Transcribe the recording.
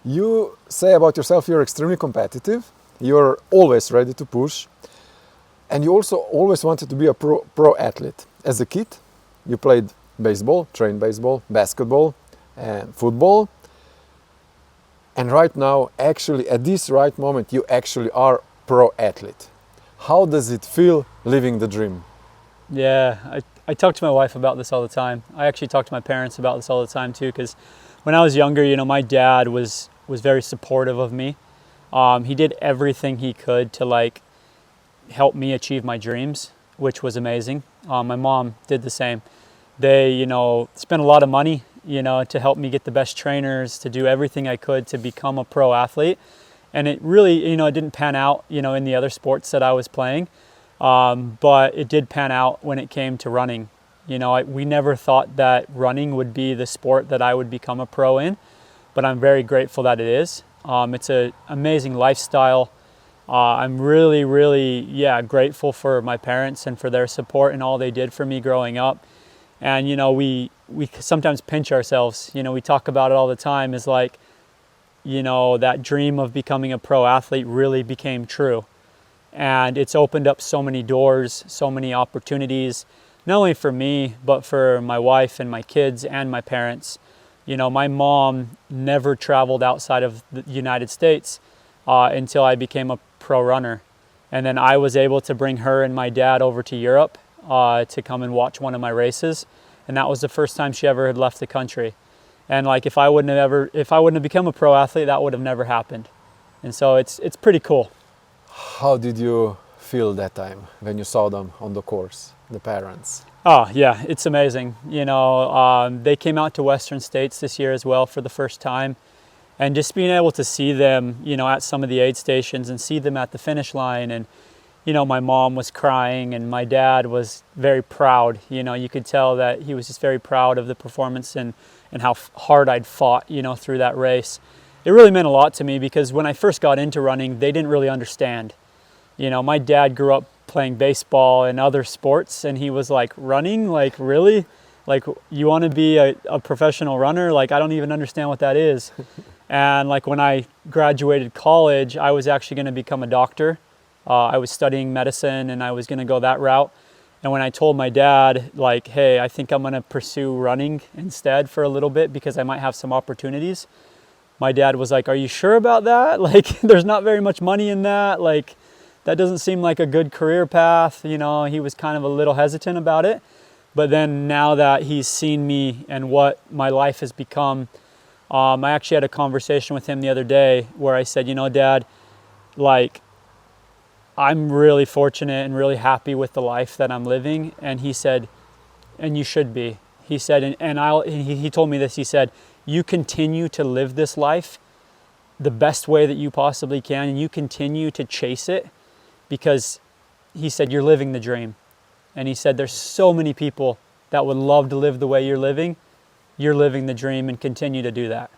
You say about yourself you're extremely competitive, you're always ready to push, and you also always wanted to be a pro athlete. As a kid, you played baseball, trained baseball, basketball, and football. And right now, actually, at this right moment, you actually are pro athlete. How does it feel living the dream? Yeah, I talk to my wife about this all the time. I actually talk to my parents about this all the time too, because when I was younger, my dad was very supportive of me. He did everything he could to help me achieve my dreams, which was amazing. My mom did the same. They, spent a lot of money, to help me get the best trainers, to do everything I could to become a pro athlete. And it really, it didn't pan out, in the other sports that I was playing. But it did pan out when it came to running. We never thought that running would be the sport that I would become a pro in, but I'm very grateful that it is. It's an amazing lifestyle. I'm really, really, grateful for my parents and for their support and all they did for me growing up. And, we sometimes pinch ourselves. We talk about it all the time, is that dream of becoming a pro athlete really became true. And it's opened up so many doors, so many opportunities, not only for me, but for my wife and my kids and my parents. My mom never traveled outside of the United States until I became a pro runner. And then I was able to bring her and my dad over to Europe to come and watch one of my races. And that was the first time she ever had left the country. And if I wouldn't have become a pro athlete, that would have never happened. And so it's pretty cool. How did you feel that time when you saw them on the course, the parents? Oh, yeah, it's amazing. They came out to Western States this year as well for the first time. And just being able to see them, at some of the aid stations and see them at the finish line. And, my mom was crying and my dad was very proud. You could tell that he was just very proud of the performance and how hard I'd fought, through that race. It really meant a lot to me because when I first got into running, they didn't really understand. My dad grew up playing baseball and other sports, and he was like, running? Really? You want to be a professional runner? I don't even understand what that is. And when I graduated college, I was actually going to become a doctor. I was studying medicine and I was going to go that route. And when I told my dad, hey, I think I'm going to pursue running instead for a little bit because I might have some opportunities, my dad was like, are you sure about that? There's not very much money in that. That doesn't seem like a good career path. He was kind of a little hesitant about it. But then now that he's seen me and what my life has become, I actually had a conversation with him the other day where I said, Dad, I'm really fortunate and really happy with the life that I'm living. And he said, and you should be. He said, he told me this, he said, you continue to live this life the best way that you possibly can, and you continue to chase it because he said, you're living the dream. And he said, there's so many people that would love to live the way you're living. You're living the dream and continue to do that.